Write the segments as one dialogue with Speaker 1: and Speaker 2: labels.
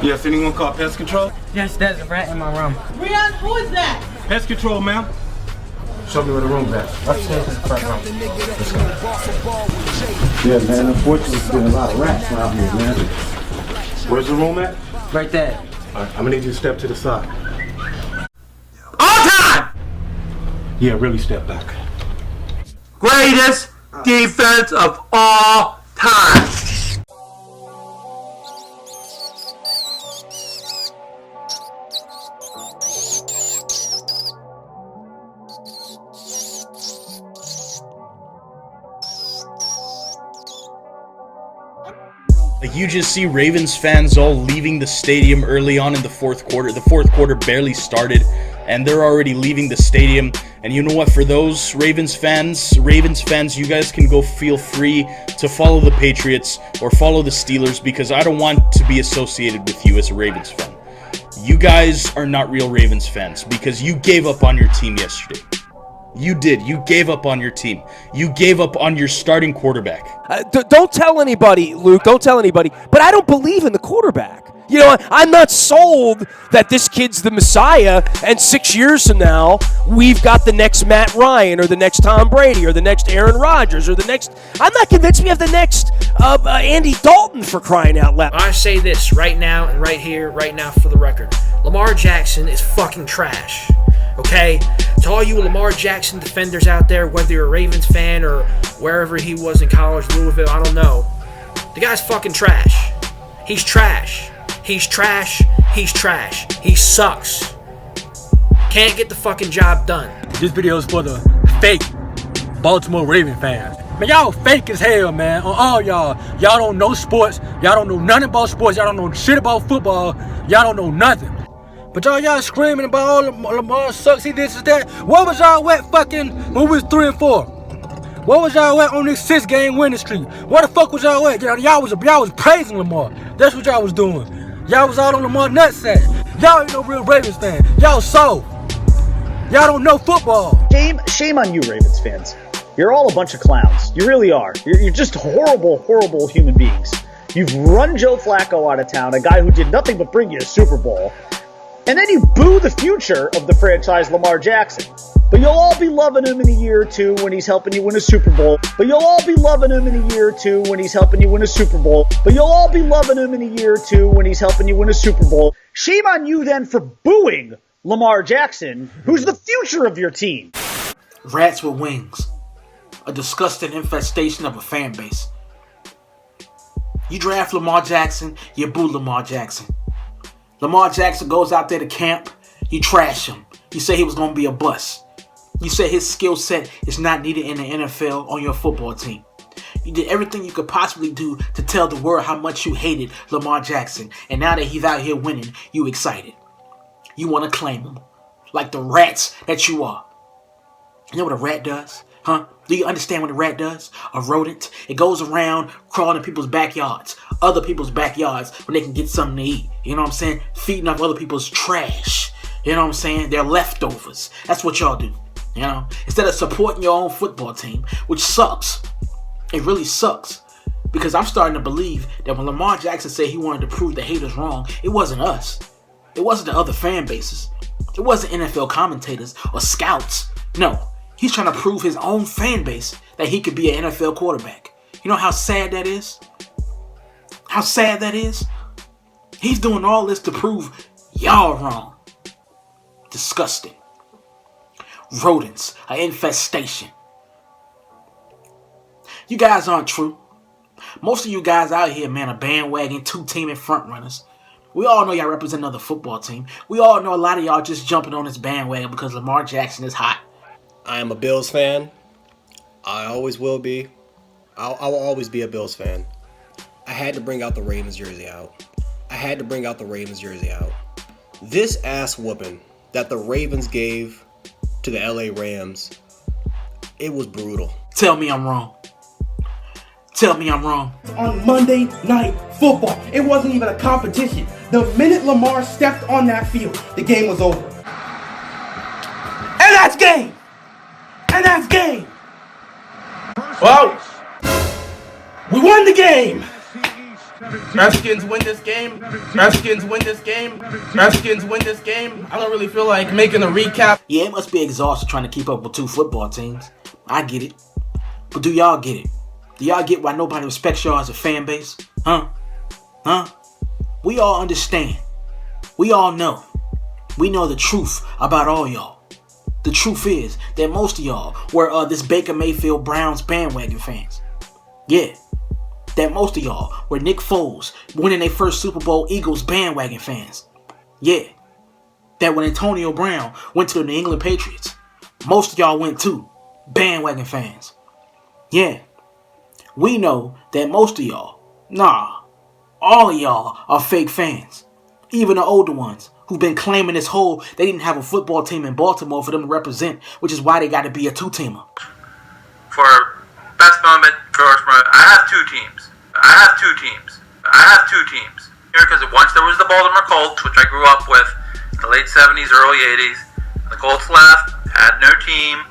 Speaker 1: Yes, anyone call pest control?
Speaker 2: Yes, there's a rat in my room.
Speaker 3: Rian, who is that?
Speaker 1: Pest control, ma'am. Show me where the room's at.
Speaker 2: Let's take this front room.
Speaker 1: Yeah, man, unfortunately, there's been a lot of rats around here, man. Where's the room at?
Speaker 2: Right there.
Speaker 1: All right, I'm gonna need you to step to the side.
Speaker 4: All time!
Speaker 1: Yeah, really step back.
Speaker 4: Greatest defense of all time.
Speaker 5: Like, you just see Ravens fans all leaving the stadium early on in the fourth quarter. The fourth quarter barely started, and they're already leaving the stadium. And you know what? For those Ravens fans, you guys can go feel free to follow the Patriots or follow the Steelers, because I don't want to be associated with you as a Ravens fan. You guys are not real Ravens fans because you gave up on your team yesterday. You did. You gave up on your team. You gave up on your starting quarterback.
Speaker 6: Don't tell anybody, Luke. Don't tell anybody. But I don't believe in the quarterback. You know, I'm not sold that this kid's the Messiah, and 6 years from now, we've got the next Matt Ryan or the next Tom Brady or the next Aaron Rodgers or the next... I'm not convinced we have the next Andy Dalton, for crying out loud.
Speaker 7: I say this right now and right here, right now for the record. Lamar Jackson is fucking trash. Okay? To all you Lamar Jackson defenders out there, whether you're a Ravens fan or wherever he was in college, Louisville, I don't know. The guy's fucking trash. He's trash. He's trash. He's trash. He sucks. Can't get the fucking job done.
Speaker 8: This video is for the fake Baltimore Raven fans. Man, y'all fake as hell, man. On all y'all. Y'all don't know sports. Y'all don't know nothing about sports. Y'all don't know shit about football. Y'all don't know nothing. But y'all screaming about all Lamar sucks, he this is that. What was y'all at fucking when we was 3-4? What was y'all at on this 6-game winning streak? Where the fuck was y'all at? Y'all was praising Lamar. That's what y'all was doing. Y'all was all on Lamar nutsack. Y'all ain't no real Ravens fan. Y'all soft. Y'all don't know football.
Speaker 9: Shame on you, Ravens fans. You're all a bunch of clowns. You really are. You're just horrible, horrible human beings. You've run Joe Flacco out of town, a guy who did nothing but bring you a Super Bowl. And then you boo the future of the franchise, Lamar Jackson. But you'll all be loving him in a year or two when he's helping you win a Super Bowl. But you'll all be loving him in a year or two when he's helping you win a Super Bowl. But you'll all be loving him in a year or two when he's helping you win a Super Bowl. Shame on you then for booing Lamar Jackson, who's the future of your team.
Speaker 4: Rats with wings. A disgusting infestation of a fan base. You draft Lamar Jackson, you boo Lamar Jackson. Lamar Jackson goes out there to camp, you trash him. You say he was going to be a bust. You say his skill set is not needed in the NFL on your football team. You did everything you could possibly do to tell the world how much you hated Lamar Jackson. And now that he's out here winning, you excited. You want to claim him. Like the rats that you are. You know what a rat does? Huh? Do you understand what a rat does? A rodent. It goes around crawling in people's backyards. Other people's backyards when they can get something to eat. You know what I'm saying? Feeding off other people's trash. You know what I'm saying? They're leftovers. That's what y'all do. You know? Instead of supporting your own football team, which sucks. It really sucks. Because I'm starting to believe that when Lamar Jackson said he wanted to prove the haters wrong, it wasn't us. It wasn't the other fan bases. It wasn't NFL commentators or scouts. No. He's trying to prove his own fan base that he could be an NFL quarterback. You know how sad that is? How sad that is? He's doing all this to prove y'all wrong. Disgusting. Rodents, an infestation. You guys aren't true. Most of you guys out here, man, are bandwagon, two-teaming front runners. We all know y'all represent another football team. We all know a lot of y'all just jumping on this bandwagon because Lamar Jackson is hot.
Speaker 10: I am a Bills fan. I always will be. I will always be a Bills fan. I had to bring out the Ravens jersey out. This ass whooping that the Ravens gave to the LA Rams, it was brutal.
Speaker 4: Tell me I'm wrong. Tell me I'm wrong.
Speaker 11: On Monday Night Football, it wasn't even a competition. The minute Lamar stepped on that field, the game was over. And that's game. Well, we won the game. Redskins win this game. Redskins win this game. Redskins win this game. I don't really feel like making a recap.
Speaker 4: Yeah, it must be exhausting trying to keep up with two football teams. I get it. But do y'all get it? Do y'all get why nobody respects y'all as a fan base? Huh? We all understand. We all know. We know the truth about all y'all. The truth is that most of y'all were this Baker Mayfield Browns bandwagon fans. Yeah. That most of y'all were Nick Foles winning their first Super Bowl Eagles bandwagon fans. Yeah. That when Antonio Brown went to the New England Patriots, most of y'all went too. Bandwagon fans. Yeah. We know that most of y'all, all of y'all are fake fans. Even the older ones who've been claiming this whole, they didn't have a football team in Baltimore for them to represent, which is why they got to be a two-teamer.
Speaker 3: For best moment, worst moment, I have two teams. Because once there was the Baltimore Colts, which I grew up with, the late 70s, early 80s. The Colts left, had no team,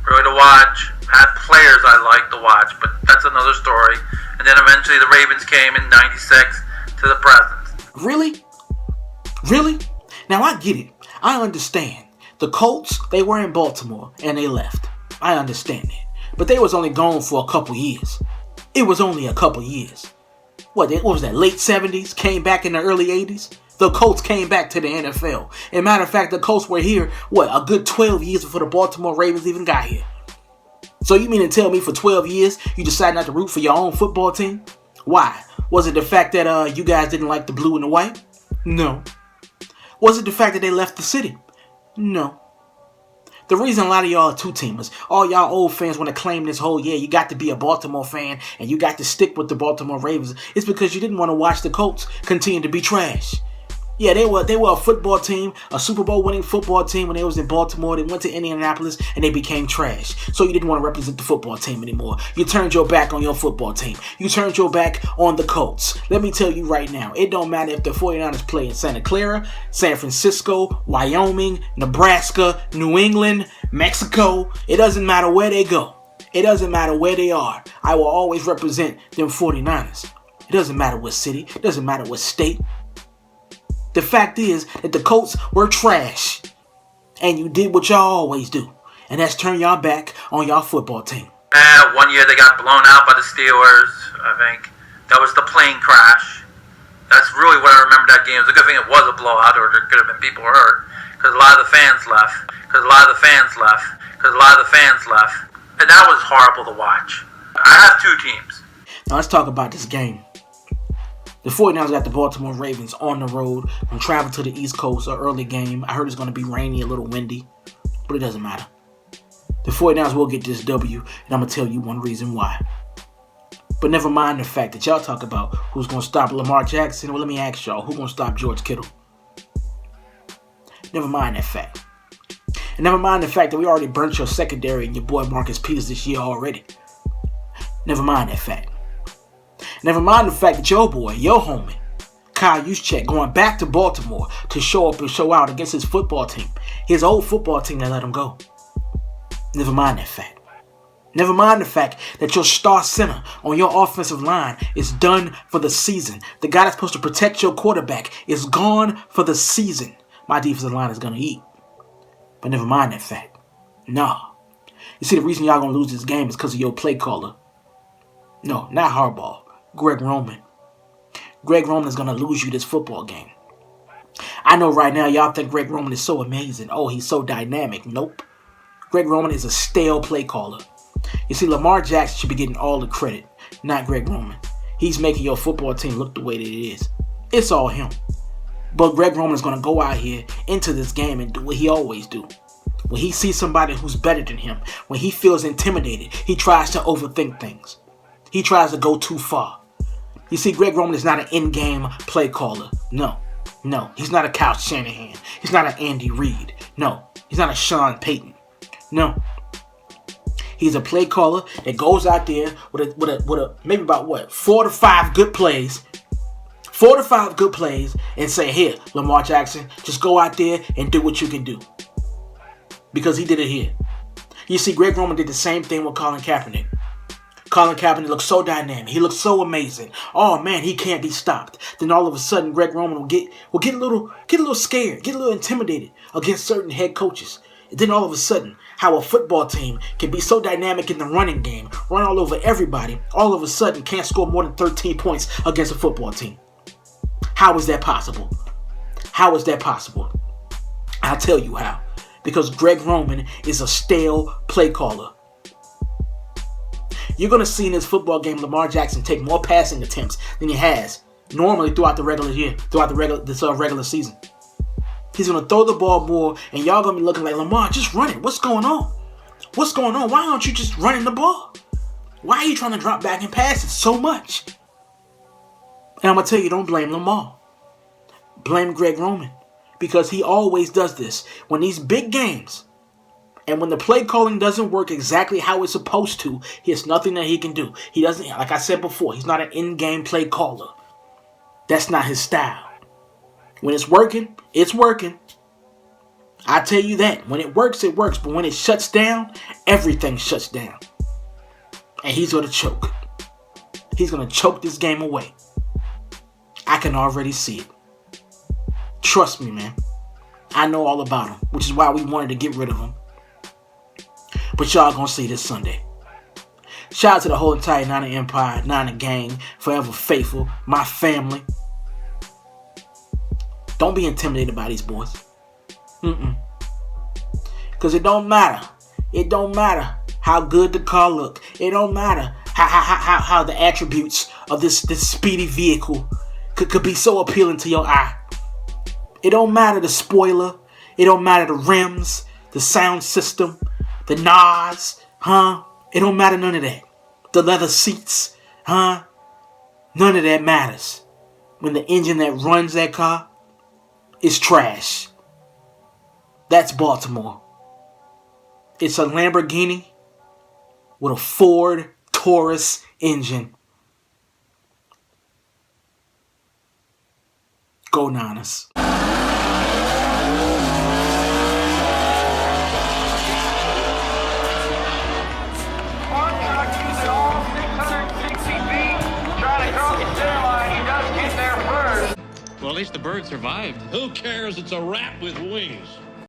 Speaker 3: really to watch, had players I liked to watch, but that's another story. And then eventually the Ravens came in 96 to the present.
Speaker 4: Really? Really? Now I get it. I understand. The Colts, they were in Baltimore and they left. I understand that. But they was only gone for a couple years. It was only a couple years. What was that, late 70s? Came back in the early 80s? The Colts came back to the NFL. As a matter of fact, the Colts were here, a good 12 years before the Baltimore Ravens even got here. So you mean to tell me for 12 years you decided not to root for your own football team? Why? Was it the fact that you guys didn't like the blue and the white? No. Was it the fact that they left the city? No. The reason a lot of y'all are two-teamers, all y'all old fans want to claim this whole, you got to be a Baltimore fan and you got to stick with the Baltimore Ravens, is because you didn't want to watch the Colts continue to be trash. Yeah, they were a football team, a Super Bowl winning football team when they was in Baltimore. They went to Indianapolis and they became trash. So you didn't want to represent the football team anymore. You turned your back on your football team. You turned your back on the Colts. Let me tell you right now, it don't matter if the 49ers play in Santa Clara, San Francisco, Wyoming, Nebraska, New England, Mexico. It doesn't matter where they go. It doesn't matter where they are. I will always represent them 49ers. It doesn't matter what city. It doesn't matter what state. The fact is that the Colts were trash. And you did what y'all always do. And that's turn y'all back on y'all football team.
Speaker 3: One year they got blown out by the Steelers, I think. That was the plane crash. That's really what I remember that game. It was a good thing it was a blowout, or there could have been people hurt. Because a lot of the fans left. And that was horrible to watch. I have two teams.
Speaker 4: Now let's talk about this game. The 49ers got the Baltimore Ravens on the road. Going to travel to the East Coast, an early game. I heard it's going to be rainy, a little windy. But it doesn't matter. The 49ers will get this W, and I'm going to tell you one reason why. But never mind the fact that y'all talk about who's going to stop Lamar Jackson. Well, let me ask y'all, who's going to stop George Kittle? Never mind that fact. And never mind the fact that we already burnt your secondary and your boy Marcus Peters this year already. Never mind that fact. Never mind the fact that your boy, your homie, Kyle Juszczyk, going back to Baltimore to show up and show out against his football team. His old football team that let him go. Never mind that fact. Never mind the fact that your star center on your offensive line is done for the season. The guy that's supposed to protect your quarterback is gone for the season. My defensive line is going to eat. But never mind that fact. Nah. You see, the reason y'all going to lose this game is because of your play caller. No, not Harbaugh. Greg Roman. Greg Roman is going to lose you this football game. I know right now y'all think Greg Roman is so amazing. Oh, he's so dynamic. Nope. Greg Roman is a stale play caller. You see, Lamar Jackson should be getting all the credit, not Greg Roman. He's making your football team look the way that it is. It's all him. But Greg Roman is going to go out here into this game and do what he always do. When he sees somebody who's better than him, when he feels intimidated, he tries to overthink things. He tries to go too far. You see, Greg Roman is not an in-game play caller. No. He's not a Kyle Shanahan. He's not an Andy Reid. No. He's not a Sean Payton. No. He's a play caller that goes out there with a maybe about 4 to 5 good plays. 4 to 5 good plays and say, here, Lamar Jackson, just go out there and do what you can do. Because he did it here. You see, Greg Roman did the same thing with Colin Kaepernick. Colin Kaepernick looks so dynamic. He looks so amazing. Oh man, he can't be stopped. Then all of a sudden, Greg Roman will get a little scared, get a little intimidated against certain head coaches. And then all of a sudden, how a football team can be so dynamic in the running game, run all over everybody, all of a sudden can't score more than 13 points against a football team. How is that possible? How is that possible? I'll tell you how. Because Greg Roman is a stale play caller. You're going to see in this football game Lamar Jackson take more passing attempts than he has normally throughout the regular season. He's going to throw the ball more, and y'all going to be looking like, Lamar, just run it. What's going on? What's going on? Why aren't you just running the ball? Why are you trying to drop back and pass it so much? And I'm going to tell you, don't blame Lamar. Blame Greg Roman. Because he always does this. When these big games, and when the play calling doesn't work exactly how it's supposed to, he has nothing that he can do. He doesn't, like I said before, he's not an in-game play caller. That's not his style. When it's working, it's working. I tell you that. When it works, it works. But when it shuts down, everything shuts down. And he's going to choke. He's going to choke this game away. I can already see it. Trust me, man. I know all about him, which is why we wanted to get rid of him. But y'all gonna see this Sunday. Shout out to the whole entire Niner Empire, Niner gang, forever faithful, my family. Don't be intimidated by these boys. Because it don't matter. It don't matter how good the car look. It don't matter how the attributes of this speedy vehicle could be so appealing to your eye. It don't matter the spoiler. It don't matter the rims, the sound system, the NOS, It don't matter none of that. The leather seats, None of that matters. When the engine that runs that car is trash. That's Baltimore. It's a Lamborghini with a Ford Taurus engine. Go Niners.
Speaker 12: Well, at least the bird survived.
Speaker 13: Who cares? It's a rat with wings.